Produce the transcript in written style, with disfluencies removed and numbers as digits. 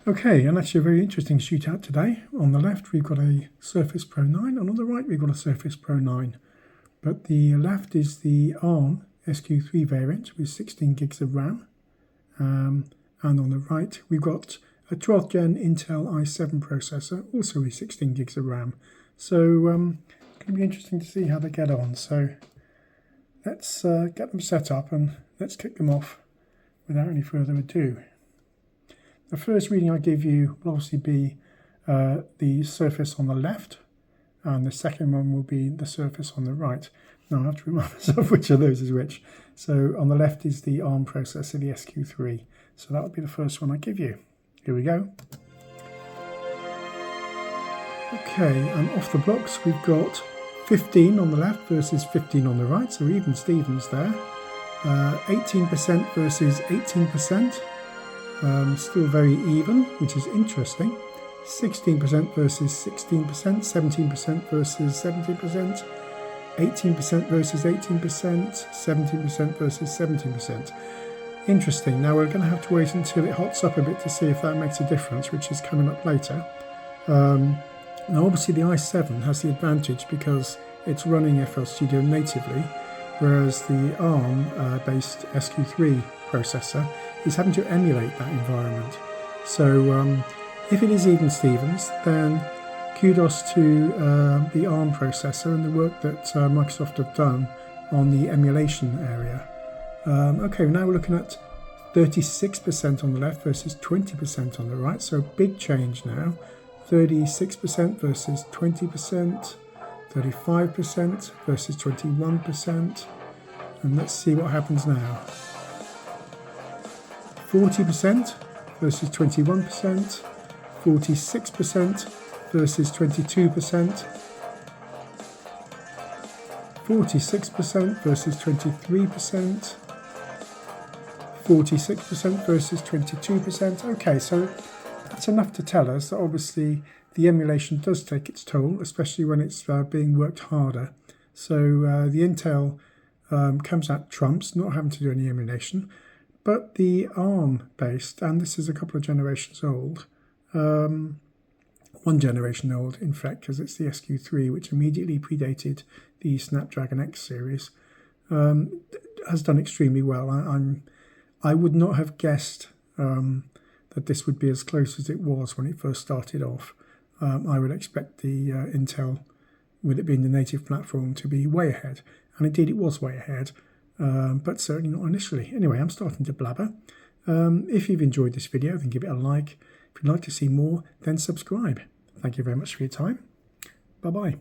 Okay, and actually a very interesting shootout today. On the left we've got a Surface Pro 9, and on the right we've got a Surface Pro 9. But the left is the ARM SQ3 variant with 16 gigs of RAM. And on the right we've got a 12th gen Intel i7 processor, also with 16 gigs of RAM. So it's going to be interesting to see how they get on. So let's get them set up and let's kick them off without any further ado. The first reading I give you will obviously be the surface on the left, and the second one will be the surface on the right. Now I have to remind myself which of those is which. So on the left is the ARM processor, the SQ3. So that will be the first one I give you. Here we go. Okay, and off the blocks we've got 15 on the left versus 15 on the right, so even Stevens there. 18% versus 18%. Still very even, which is interesting. 16% versus 16%, 17% versus 17%, 18% versus 18%, 17% versus 17%. Interesting. Now we're going to have to wait until it hots up a bit to see if that makes a difference, which is coming up later. Now obviously the i7 has the advantage because it's running FL Studio natively, whereas the ARM-based SQ3 processor is having to emulate that environment. So if it is even Stevens, then kudos to the ARM processor and the work that Microsoft have done on the emulation area. Okay, now we're looking at 36% on the left versus 20% on the right, so big change now. 36% versus 20%, 35% versus 21%, and let's see what happens now. 40% versus 21%, 46% versus 22%, 46% versus 23%, 46% versus 22%. Okay, so that's enough to tell us that obviously the emulation does take its toll, especially when it's being worked harder. So the Intel comes out trumps, not having to do any emulation. But the ARM-based, and this is a couple of generations old, one generation old, in fact, because it's the SQ3, which immediately predated the Snapdragon X series, has done extremely well. I would not have guessed that this would be as close as it was when it first started off. I would expect the Intel, with it being the native platform, to be way ahead. And indeed, it was way ahead. But certainly not initially. Anyway, I'm starting to blabber. If you've enjoyed this video, then give it a like. If you'd like to see more, then subscribe. Thank you very much for your time. Bye-bye.